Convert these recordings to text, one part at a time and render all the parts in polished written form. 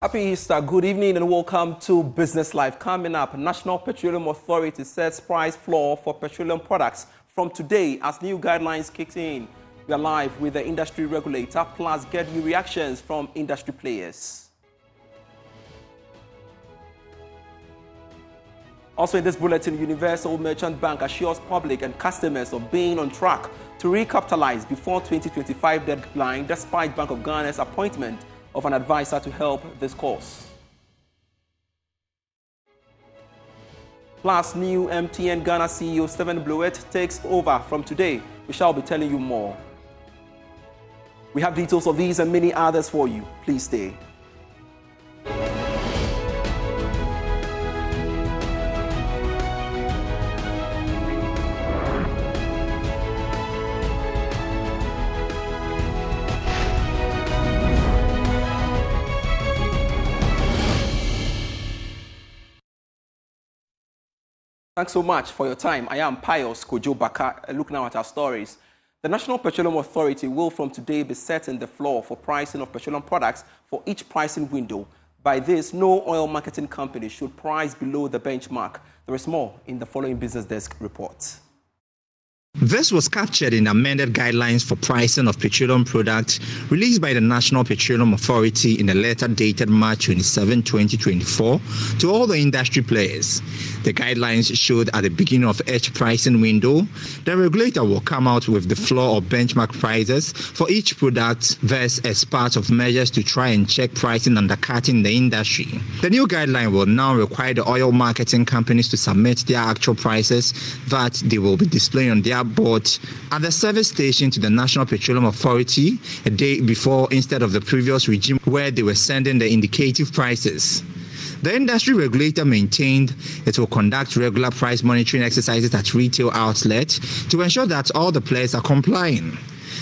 Happy Easter, good evening and welcome to Business Live. Coming up, National Petroleum Authority sets price floor for petroleum products from today as new guidelines kick in. We are live with the industry regulator, plus get your reactions from industry players. Also in this bulletin, Universal Merchant Bank assures public and customers of being on track to recapitalize before 2025 deadline despite Bank of Ghana's appointment of an advisor to help this cause. Plus, new MTN Ghana CEO Stephen Blewett takes over from today. We shall be telling you more. We have details of these and many others for you. Please stay. Thanks so much for your time. I am Pius Kojo Baka. Look now at our stories. The National Petroleum Authority will from today be setting the floor for pricing of petroleum products for each pricing window. By this, no oil marketing company should price below the benchmark. There is more in the following Business Desk report. This was captured in amended guidelines for pricing of petroleum products released by the National Petroleum Authority in a letter dated March 27, 2024 to all the industry players. The guidelines showed at the beginning of each pricing window, the regulator will come out with the floor or benchmark prices for each product, thus as part of measures to try and check pricing undercutting the industry. The new guideline will now require the oil marketing companies to submit their actual prices that they will be displaying on their board at the service station to the National Petroleum Authority a day before instead of the previous regime where they were sending the indicative prices. The industry regulator maintained it will conduct regular price monitoring exercises at retail outlets to ensure that all the players are complying.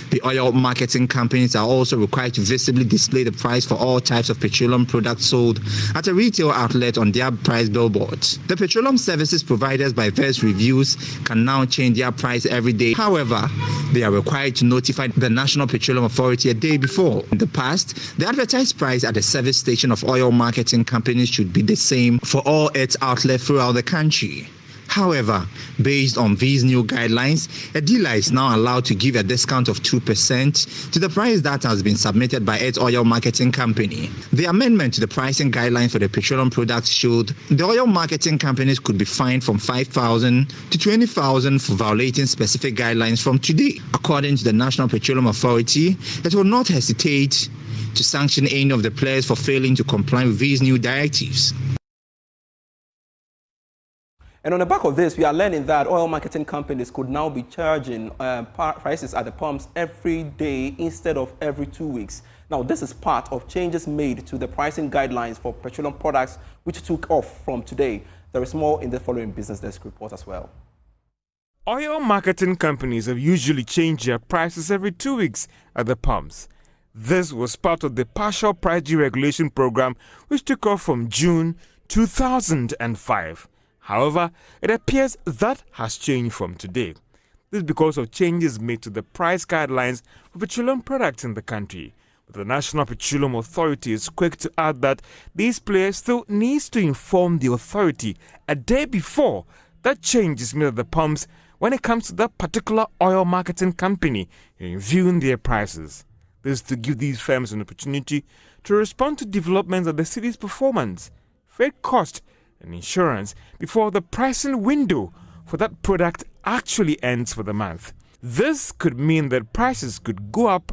The oil marketing companies are also required to visibly display the price for all types of petroleum products sold at a retail outlet on their price billboards. The petroleum services providers by various reviews can now change their price every day. However, they are required to notify the National Petroleum Authority a day before. In the past, the advertised price at the service station of oil marketing companies should be the same for all its outlets throughout the country. However, based on these new guidelines, a dealer is now allowed to give a discount of 2% to the price that has been submitted by its oil marketing company. The amendment to the pricing guidelines for the petroleum products showed the oil marketing companies could be fined from 5,000 to 20,000 for violating specific guidelines from today. According to the National Petroleum Authority, it will not hesitate to sanction any of the players for failing to comply with these new directives. And on the back of this, we are learning that oil marketing companies could now be charging prices at the pumps every day instead of every 2 weeks. Now, this is part of changes made to the pricing guidelines for petroleum products, which took off from today. There is more in the following Business Desk report as well. Oil marketing companies have usually changed their prices every 2 weeks at the pumps. This was part of the partial price deregulation program, which took off from June 2005. However, it appears that has changed from today. This is because of changes made to the price guidelines for petroleum products in the country. But the National Petroleum Authority is quick to add that these players still need to inform the authority a day before that change is made at the pumps when it comes to that particular oil marketing company reviewing their prices. This is to give these firms an opportunity to respond to developments of the city's performance, freight cost, and insurance before the pricing window for that product actually ends for the month. This could mean that prices could go up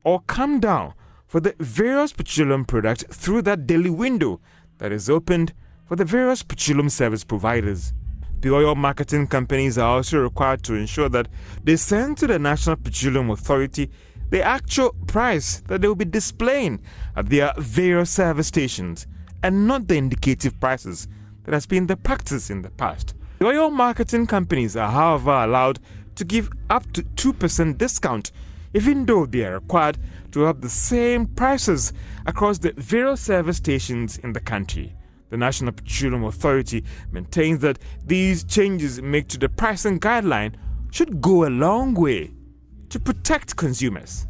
or come down for the various petroleum products through that daily window that is opened for the various petroleum service providers. The oil marketing companies are also required to ensure that they send to the National Petroleum Authority the actual price that they will be displaying at their various service stations and not the indicative prices that has been the practice in the past. The oil marketing companies are, however, allowed to give up to 2% discount, even though they are required to have the same prices across the various service stations in the country. The National Petroleum Authority maintains that these changes made to the pricing guideline should go a long way to protect consumers.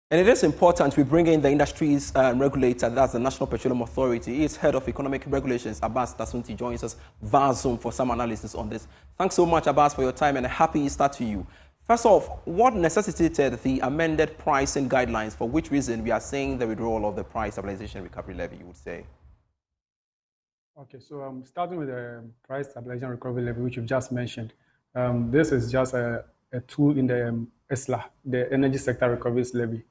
And it is important we bring in the industry's regulator, that's the National Petroleum Authority. Its head of economic regulations, Abbas Dasunti, joins us via Zoom for some analysis on this. Thanks so much, Abbas, for your time, and a happy Easter to you. First off, what necessitated the amended pricing guidelines? For which reason we are seeing the withdrawal of the price stabilization recovery levy, you would say? Okay, so starting with the price stabilization recovery levy, which you've just mentioned, this is just a tool in the ESLA, the Energy Sector Recovery Levy.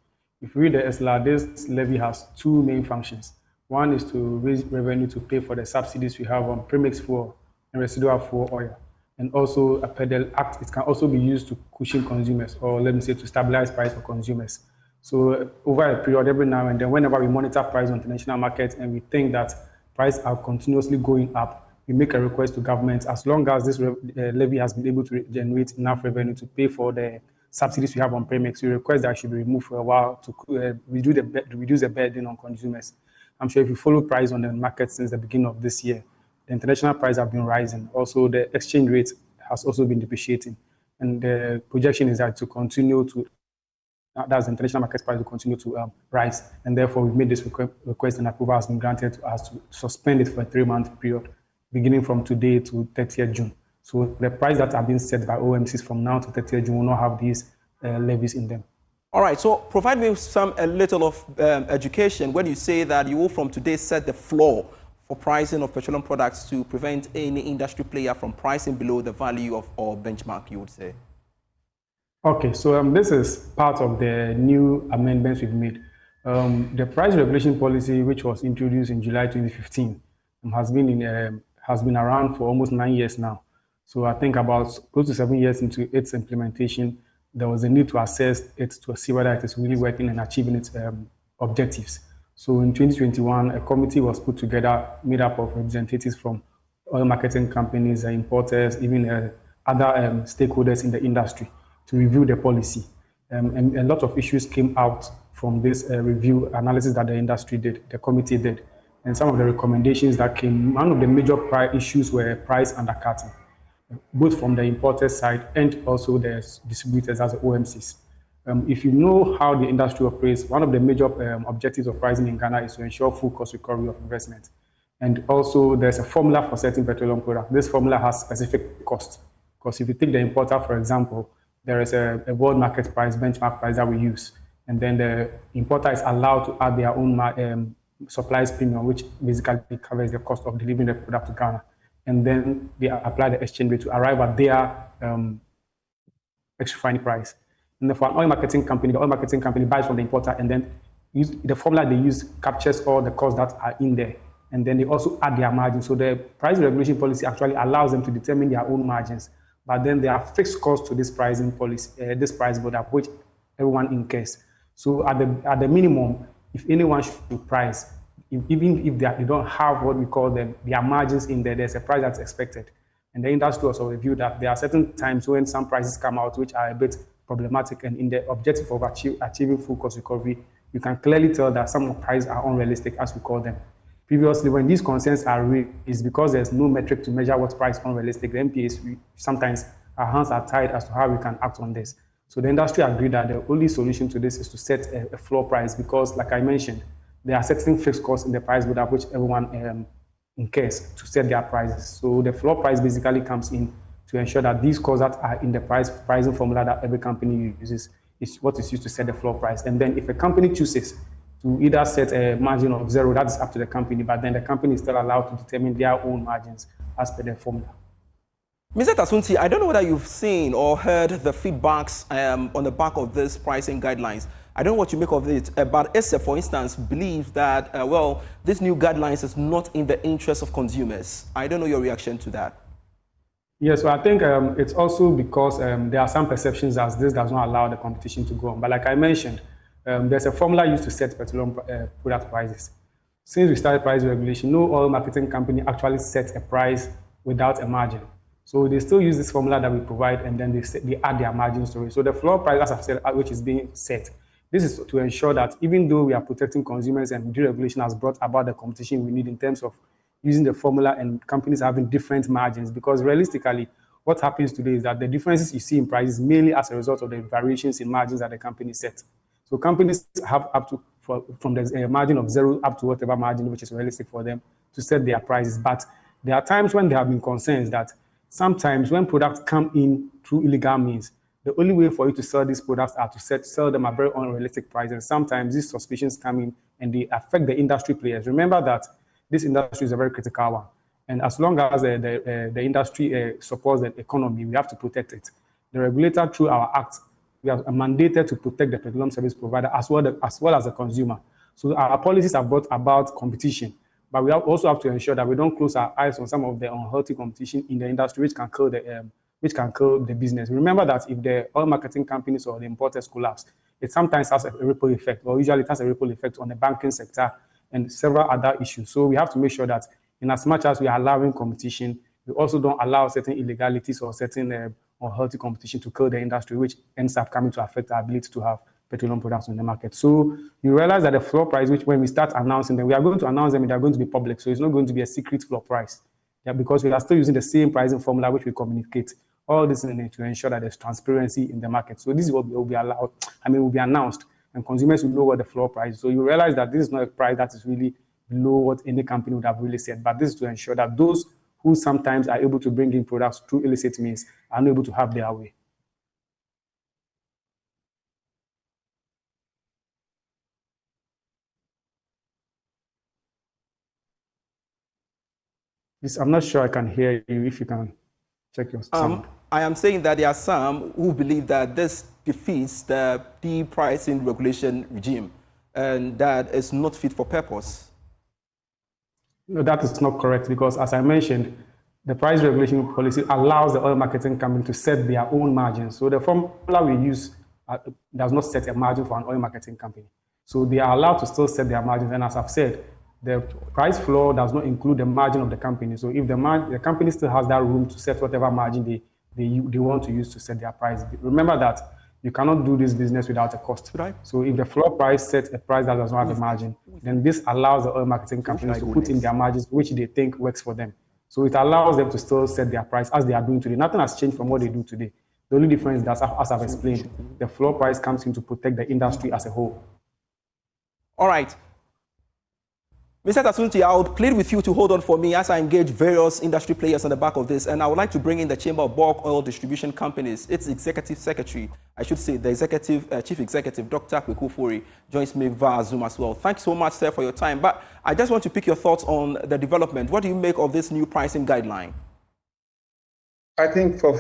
If you read the ESLA, this levy has two main functions. One is to raise revenue to pay for the subsidies we have on premix fuel and residual fuel oil. And also a pedal act, it can also be used to cushion consumers, or let me say to stabilize price for consumers. So over a period, every now and then, whenever we monitor price on the international market and we think that prices are continuously going up, we make a request to government, as long as this levy has been able to generate enough revenue to pay for the subsidies we have on premix, we request that it should be removed for a while to reduce the burden on consumers. I'm sure if you follow price on the market since the beginning of this year, the international price have been rising. Also, the exchange rate has also been depreciating. And the projection is that to continue to, that's the international market price will continue to rise. And therefore, we've made this request, and approval has been granted to us to suspend it for a 3-month period, beginning from today to 30th June. So the price that are being set by OMCs from now to 30th June will not have these levies in them. All right, so provide me with a little of education when you say that you will from today set the floor for pricing of petroleum products to prevent any industry player from pricing below the value of or benchmark, you would say. Okay, so this is part of the new amendments we've made. The price regulation policy, which was introduced in July 2015, has been around for almost 9 years now. So I think about close to 7 years into its implementation, there was a need to assess it to see whether it is really working and achieving its objectives. So in 2021, a committee was put together made up of representatives from oil marketing companies, importers, even other stakeholders in the industry to review the policy. And a lot of issues came out from this review analysis that the industry did, the committee did. And some of the recommendations that came, one of the major issues were price undercutting, both from the importer side and also the distributors as the OMCs. If you know how the industry operates, one of the major objectives of pricing in Ghana is to ensure full cost recovery of investment. And also there's a formula for setting petroleum products. This formula has specific costs. Because if you take the importer, for example, there is a world market price, benchmark price that we use. And then the importer is allowed to add their own supplies premium, which basically covers the cost of delivering the product to Ghana. And then they apply the exchange rate to arrive at their extra fine price. And for an oil marketing company, the oil marketing company buys from the importer, and then the formula they use captures all the costs that are in there. And then they also add their margin. So the price regulation policy actually allows them to determine their own margins. But then there are fixed costs to this pricing policy, this price board, which everyone incurs. So at the minimum, if anyone should price, even if they don't have what we call their margins in there, there's a price that's expected. And the industry also reviewed that there are certain times when some prices come out which are a bit problematic, and in the objective of achieving full cost recovery, you can clearly tell that some of the prices are unrealistic, as we call them. Previously, when these concerns are raised, it's because there's no metric to measure what price is unrealistic. The MPAs, sometimes our hands are tied as to how we can act on this. So the industry agreed that the only solution to this is to set a floor price, because, like I mentioned, there are certain fixed costs in the price build-up which everyone incurs to set their prices. So the floor price basically comes in to ensure that these costs that are in the pricing formula that every company uses is what is used to set the floor price. And then if a company chooses to either set a margin of 0, that's up to the company, but then the company is still allowed to determine their own margins as per the formula. Mr. Dasunti, I don't know whether you've seen or heard the feedbacks on the back of this pricing guidelines. I don't know what you make of it, but ESSA, for instance, believes that, this new guidelines is not in the interest of consumers. I don't know your reaction to that. Yes, so I think it's also because there are some perceptions as this does not allow the competition to go on. But like I mentioned, there's a formula used to set petroleum product prices. Since we started price regulation, no oil marketing company actually sets a price without a margin. So they still use this formula that we provide, and then they add their margins to it. So the floor price, as I've said, which is being set, this is to ensure that even though we are protecting consumers and deregulation has brought about the competition we need in terms of using the formula and companies having different margins, because realistically, what happens today is that the differences you see in prices mainly as a result of the variations in margins that the company set. So companies have up to from the margin of zero up to whatever margin which is realistic for them to set their prices. But there are times when there have been concerns that sometimes when products come in through illegal means, the only way for you to sell these products are to sell them at very unrealistic prices. Sometimes these suspicions come in and they affect the industry players. Remember that this industry is a very critical one. And as long as the industry supports the economy, we have to protect it. The regulator, through our act, we are mandated to protect the petroleum service provider as well as the consumer. So our policies are brought about competition, but we also have to ensure that we don't close our eyes on some of the unhealthy competition in the industry, which can kill the business. Remember that if the oil marketing companies or the importers collapse, it sometimes has a ripple effect, or usually it has a ripple effect on the banking sector and several other issues. So we have to make sure that in as much as we are allowing competition, we also don't allow certain illegalities or certain unhealthy competition to kill the industry, which ends up coming to affect our ability to have petroleum products on the market. So you realize that the floor price, which when we start announcing them, we are going to announce them and they're going to be public. So it's not going to be a secret floor price. Yeah, because we are still using the same pricing formula which we communicate. All this in to ensure that there's transparency in the market. So this is what will be allowed. Will be announced, and consumers will know what the floor price is. So you realize that this is not a price that is really below what any company would have really said. But this is to ensure that those who sometimes are able to bring in products through illicit means are not able to have their way. Yes, I'm not sure I can hear you. If you can check your sound. I am saying that there are some who believe that this defeats the de-pricing regulation regime and that it's not fit for purpose. No, that is not correct, because as I mentioned, the price regulation policy allows the oil marketing company to set their own margins. So the formula we use does not set a margin for an oil marketing company. So they are allowed to still set their margins. And as I've said, the price floor does not include the margin of the company. So if the company still has that room to set whatever margin they want to use to set their price. Remember that you cannot do this business without a cost. Right. So if the floor price sets a price that does not have a margin, then this allows the oil marketing companies to put in their margins, which they think works for them. So it allows them to still set their price as they are doing today. Nothing has changed from what they do today. The only difference is that, as I've explained, the floor price comes in to protect the industry as a whole. All right. Mr. Tasunti, I would plead with you to hold on for me as I engage various industry players on the back of this, and I would like to bring in the Chamber of Bulk Oil Distribution Companies. Its executive secretary, I should say, the chief executive, Dr. Kweku Fori, joins me via Zoom as well. Thanks so much, sir, for your time. But I just want to pick your thoughts on the development. What do you make of this new pricing guideline? I think for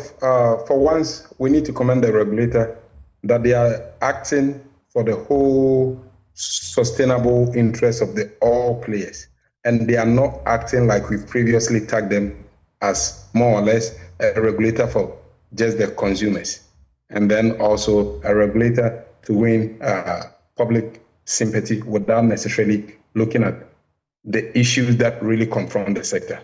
once, we need to commend the regulator that they are acting for the whole sustainable interests of the all players, and they are not acting like we've previously tagged them as more or less a regulator for just the consumers, and then also a regulator to win public sympathy without necessarily looking at the issues that really confront the sector.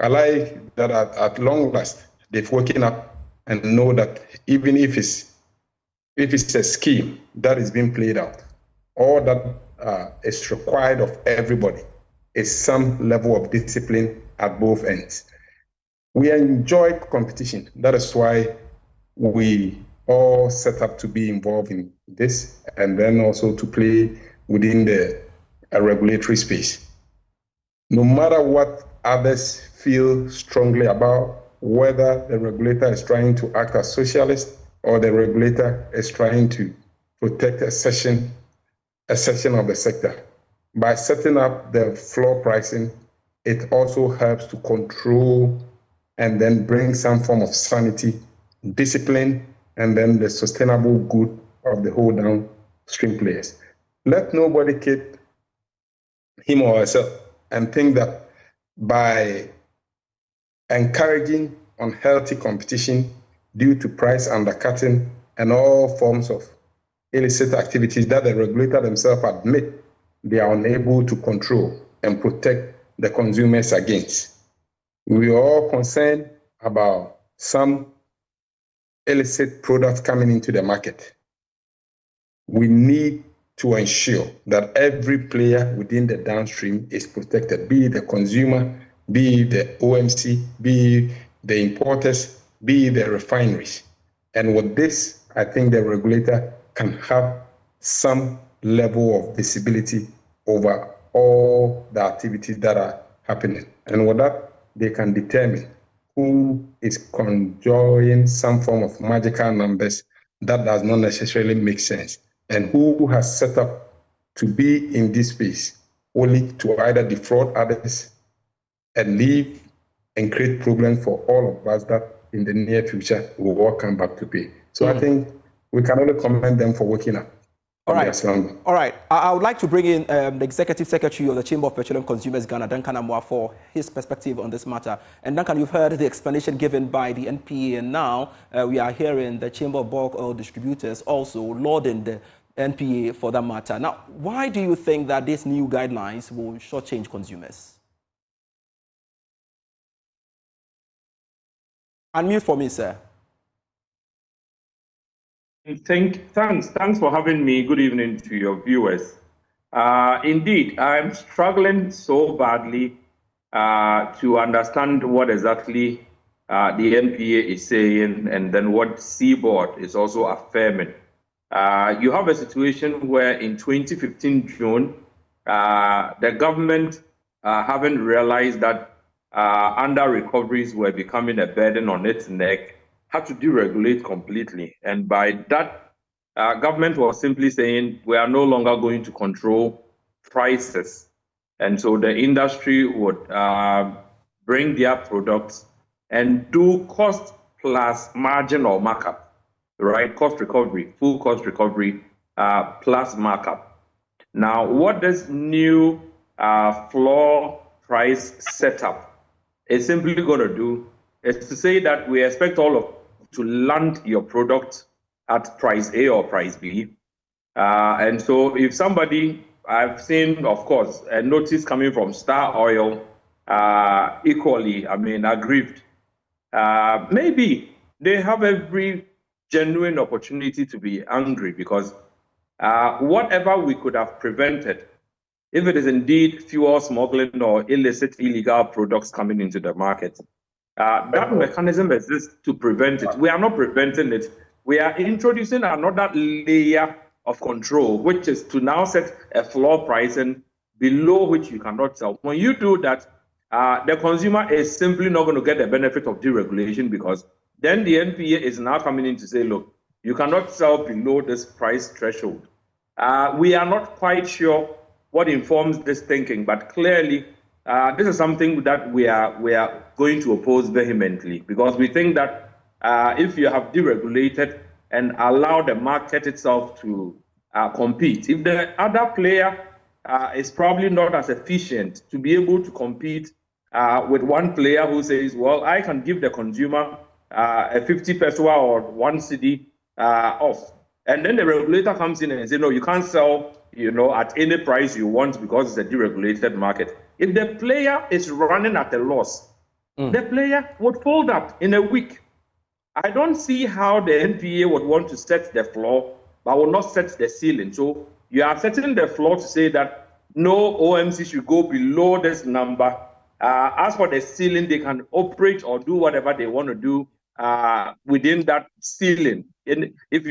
I like that at long last they've woken up and know that even if it's a scheme that is being played out, all that is required of everybody is some level of discipline at both ends. We enjoy competition. That is why we all set up to be involved in this, and then also to play within the regulatory space. No matter what others feel strongly about, whether the regulator is trying to act as socialist or the regulator is trying to protect a section of the sector. By setting up the floor pricing, it also helps to control and then bring some form of sanity, discipline, and then the sustainable good of the whole downstream players. Let nobody kid him or herself and think that by encouraging unhealthy competition due to price undercutting and all forms of illicit activities that the regulator themselves admit they are unable to control and protect the consumers against. We are all concerned about some illicit products coming into the market. We need to ensure that every player within the downstream is protected, be it the consumer, be it the OMC, be it the importers, be it the refineries. And with this, I think the regulator can have some level of visibility over all the activities that are happening. And with that, they can determine who is conjuring some form of magical numbers that does not necessarily make sense, and who has set up to be in this space only to either defraud others and leave and create problems for all of us that in the near future will all come back to pay. So I think we can only commend them for waking up. All right. I would like to bring in the Executive Secretary of the Chamber of Petroleum Consumers Ghana, Duncan Amoah, for his perspective on this matter. And Duncan, you've heard the explanation given by the NPA, and now we are hearing the Chamber of Bulk Oil Distributors also lauding the NPA for that matter. Now, why do you think that these new guidelines will shortchange consumers? Unmute for me, sir. Thanks for having me. Good evening to your viewers. Indeed, I'm struggling so badly to understand what exactly the NPA is saying and then what Seaboard is also affirming. You have a situation where in 2015 June, the government, having realized that under recoveries were becoming a burden on its neck, had to deregulate completely. And by that, government was simply saying, we are no longer going to control prices. And so the industry would bring their products and do cost plus margin or markup, right? Cost recovery, full cost recovery plus markup. Now, what this new floor price setup is simply going to do is to say that we expect all of to land your product at price A or price B. And so if somebody, I've seen, of course, a notice coming from Star Oil, equally, aggrieved. Maybe they have every genuine opportunity to be angry because whatever we could have prevented, if it is indeed fuel smuggling or illicit, illegal products coming into the market, that mechanism exists to prevent it. We are not preventing it. We are introducing another layer of control, which is to now set a floor pricing below which you cannot sell. When you do that, the consumer is simply not going to get the benefit of deregulation because then the NPA is now coming in to say, look, you cannot sell below this price threshold. We are not quite sure what informs this thinking, but clearly, this is something that we are going to oppose vehemently because we think that if you have deregulated and allow the market itself to compete, if the other player is probably not as efficient to be able to compete with one player who says, well, I can give the consumer a 50 pesewa or 1 cedi off. And then the regulator comes in and says, no, you can't sell at any price you want because it's a deregulated market. If the player is running at a loss, the player would fold up in a week. I don't see how the NPA would want to set the floor, but will not set the ceiling. So you are setting the floor to say that no OMC should go below this number. As for the ceiling, they can operate or do whatever they want to do within that ceiling. And if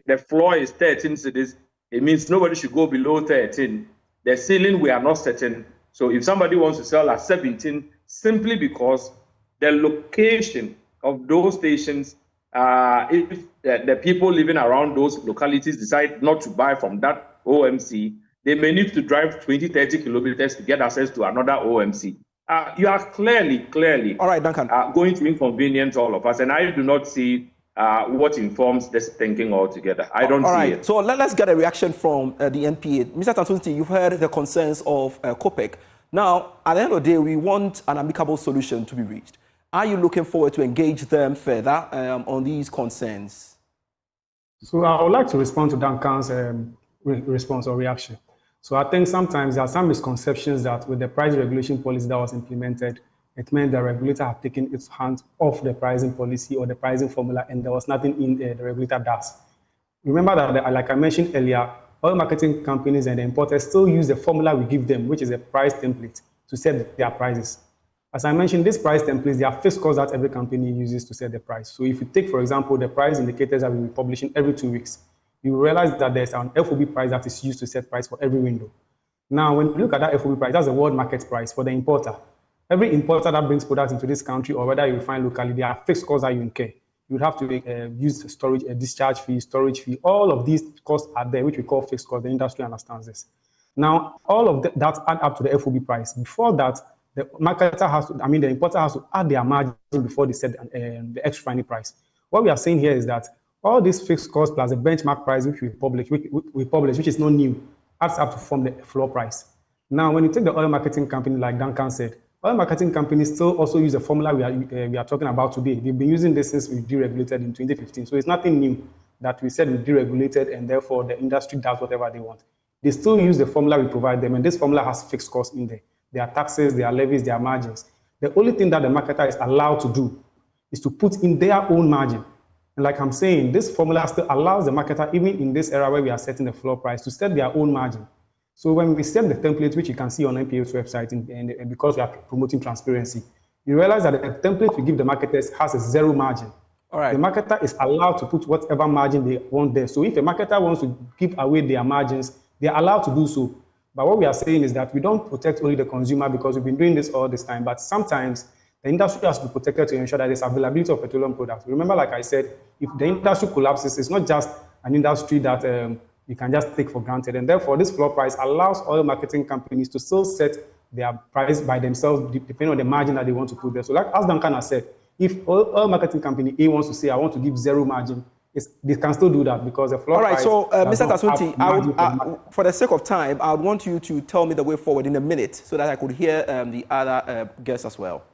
the floor is 13 cities, it means nobody should go below 13. The ceiling we are not setting. So if somebody wants to sell at 17, simply because the location of those stations, if the people living around those localities decide not to buy from that OMC, they may need to drive 20, 30 kilometers to get access to another OMC. You are clearly all right, Duncan, going to inconvenience all of us, and I do not see what informs this thinking altogether. I don't see it. So let's get a reaction from the NPA. Mr. Tantunti, you've heard the concerns of COPEC. Now, at the end of the day, we want an amicable solution to be reached. Are you looking forward to engage them further on these concerns? So I would like to respond to Duncan's response or reaction. So I think sometimes there are some misconceptions that with the price regulation policy that was implemented, it meant the regulator had taken its hands off the pricing policy or the pricing formula, and there was nothing in the regulator does. Remember that, like I mentioned earlier, oil marketing companies and the importers still use the formula we give them, which is a price template, to set their prices. As I mentioned, these price templates, they are fixed costs that every company uses to set the price. So if you take, for example, the price indicators that we will be publishing every 2 weeks, you realize that there's an FOB price that is used to set price for every window. Now, when you look at that FOB price, that's the world market price for the importer. Every importer that brings products into this country, or whether you refine locally, there are fixed costs that you incur. You would have to use storage, discharge fee, storage fee. All of these costs are there, which we call fixed costs. The industry understands this. Now, all of that add up to the FOB price. Before that, the the importer has to add their margin before they set the ex-refining price. What we are saying here is that all these fixed costs plus the benchmark price which we publish, which is not new, adds up to form the floor price. Now, when you take the oil marketing company, like Duncan said, oil marketing companies still also use the formula we are talking about today. They've been using this since we deregulated in 2015. So it's nothing new that we said we deregulated and therefore the industry does whatever they want. They still use the formula we provide them, and this formula has fixed costs in there. There are taxes, there are levies, there are margins. The only thing that the marketer is allowed to do is to put in their own margin. And like I'm saying, this formula still allows the marketer, even in this era where we are setting the floor price, to set their own margin. So when we set the template, which you can see on NPA's website, and because we are promoting transparency, you realize that the template we give the marketers has a zero margin. All right. The marketer is allowed to put whatever margin they want there. So if a marketer wants to give away their margins, they are allowed to do so. But what we are saying is that we don't protect only the consumer, because we've been doing this all this time. But sometimes the industry has to be protected to ensure that there's availability of petroleum products. Remember, like I said, if the industry collapses, it's not just an industry that you can just take for granted. And therefore, this floor price allows oil marketing companies to still set their price by themselves, depending on the margin that they want to put there. So like as Duncan has said, if oil marketing company A wants to say, I want to give zero margin, they can still do that, because the floor price... All right, so Mr. Tasunti, for the sake of time, I would want you to tell me the way forward in a minute so that I could hear the other guests as well.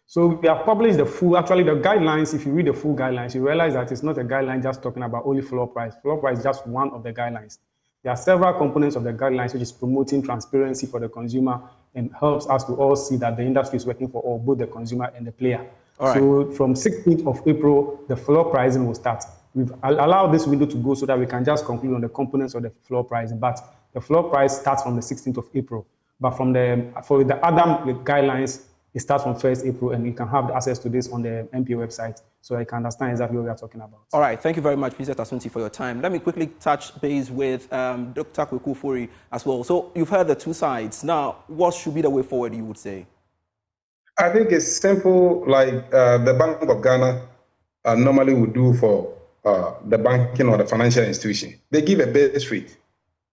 So we have published the guidelines. If you read the full guidelines, you realize that it's not a guideline just talking about only floor price. Floor price is just one of the guidelines. There are several components of the guidelines, which is promoting transparency for the consumer and helps us to all see that the industry is working for all, both the consumer and the player. All right. So from 16th of April, the floor pricing will start. We've allowed this window to go so that we can just conclude on the components of the floor pricing. But the floor price starts from the 16th of April. But for the other guidelines, it starts from 1st April, and you can have access to this on the MPA website, so I can understand exactly what we are talking about. All right, thank you very much, Mr. Tasunti, for your time. Let me quickly touch base with Dr. Kweku Fori as well. So you've heard the two sides. Now, what should be the way forward, you would say? I think it's simple, like the Bank of Ghana normally would do for the banking or the financial institution. They give a base rate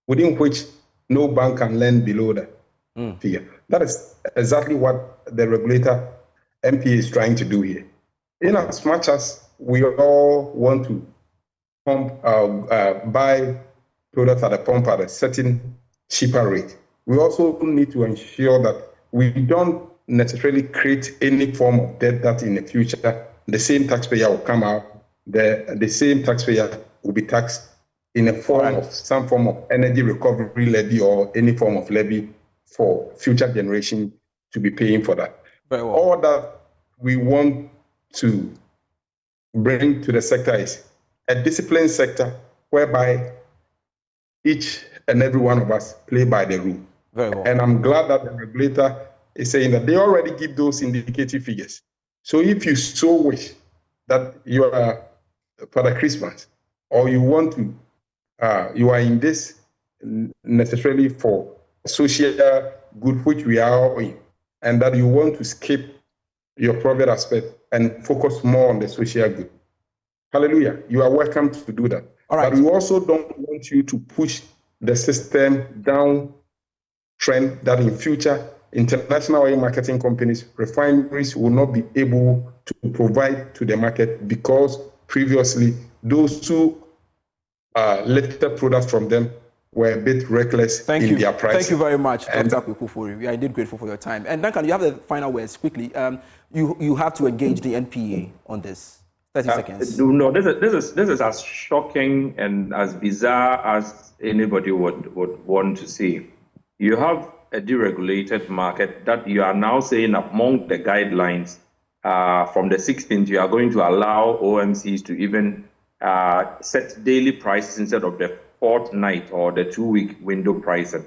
within which no bank can lend below that figure. That is exactly what the regulator, MPA, is trying to do here. In as much as we all want to buy products at a pump at a certain cheaper rate, we also need to ensure that we don't necessarily create any form of debt that in the future the same taxpayer will come out, the same taxpayer will be taxed in a form of some form of energy recovery levy or any form of levy for future generation to be paying for that. Very well. All that we want to bring to the sector is a disciplined sector whereby each and every one of us play by the rule. Very well. And I'm glad that the regulator is saying that they already give those indicative figures. So if you so wish that you are Father Christmas, or you want to, you are in this necessarily for social good, which we are all in, and that you want to skip your private aspect and focus more on the social good. Hallelujah. You are welcome to do that. All right. But we also don't want you to push the system down trend that in future international oil marketing companies, refineries will not be able to provide to the market because previously those who lifted products from them were a bit reckless in their prices. Thank you very much, Dr. Kweku Fori. We are indeed grateful for your time. And Duncan, you have the final words quickly. You have to engage the NPA on this. 30 seconds. No, this is as shocking and as bizarre as anybody would want to see. You have a deregulated market that you are now saying among the guidelines from the 16th, you are going to allow OMCs to even set daily prices instead of the fortnight or the 2-week window pricing.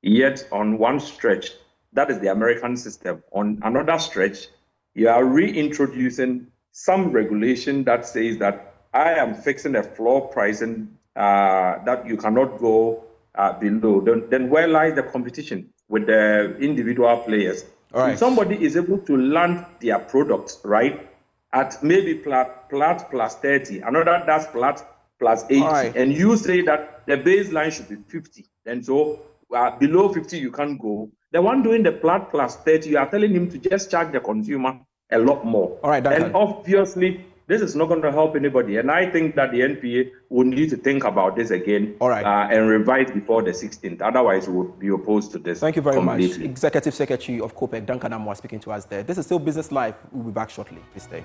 Yet on one stretch, that is the American system. On another stretch, you are reintroducing some regulation that says that I am fixing a floor pricing that you cannot go below, then where lies the competition with the individual players? All right. If somebody is able to land their products, right, at maybe flat plus 30, another that's flat plus 80, right. and you say that the baseline should be 50, and so below 50 you can't go. The one doing the flat plus 30, you are telling him to just charge the consumer a lot more. All right, Duncan. And obviously, this is not going to help anybody. And I think that the NPA will need to think about this again. All right. And revise before the 16th. Otherwise, we would be opposed to this. Thank you very completely. much. Executive Secretary of COPEC, Duncan Amwa, speaking to us there. This is still Business Live. We'll be back shortly. Please stay.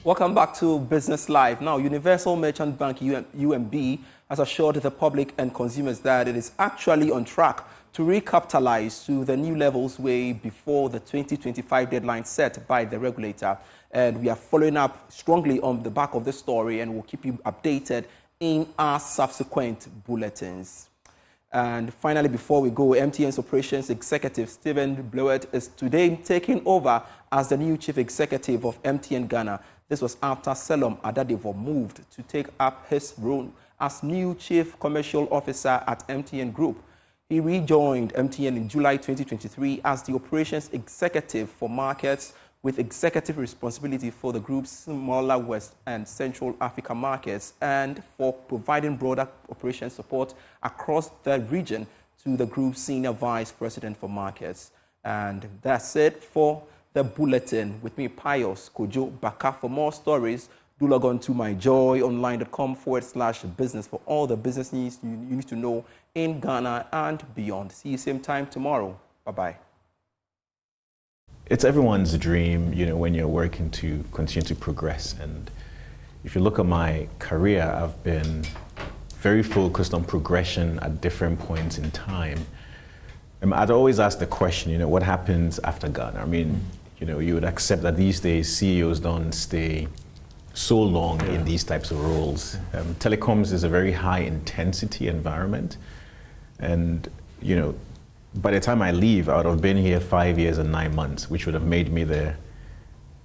Welcome back to Business Live. Now, Universal Merchant Bank, UMB, has assured the public and consumers that it is actually on track to recapitalize to the new levels way before the 2025 deadline set by the regulator. And we are following up strongly on the back of this story, and we'll keep you updated in our subsequent bulletins. And finally, before we go, MTN's Operations Executive Stephen Blewett is today taking over as the new Chief Executive of MTN Ghana. This was after Selom Adadevo moved to take up his role as new Chief Commercial Officer at MTN Group. He rejoined MTN in July 2023 as the Operations Executive for Markets, with executive responsibility for the group's smaller West and Central Africa markets and for providing broader operation support across the region to the group's Senior Vice President for Markets. And that's it for the bulletin. With me, Pius Kojo Baka. For more stories, do log on to myjoyonline.com/business for all the business news you need to know in Ghana and beyond. See you same time tomorrow. Bye-bye. It's everyone's dream, when you're working to continue to progress. And if you look at my career, I've been very focused on progression at different points in time. I'd always ask the question, what happens after Ghana? I mean, you would accept that these days CEOs don't stay so long in these types of roles. Telecoms is a very high intensity environment. And, by the time I leave, I would have been here 5 years and 9 months, which would have made me the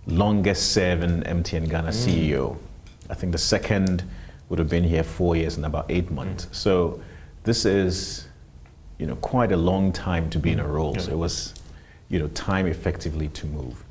longest serving MTN Ghana CEO. I think the second would have been here 4 years and about 8 months. So this is, quite a long time to be in a role. So it was, time effectively to move.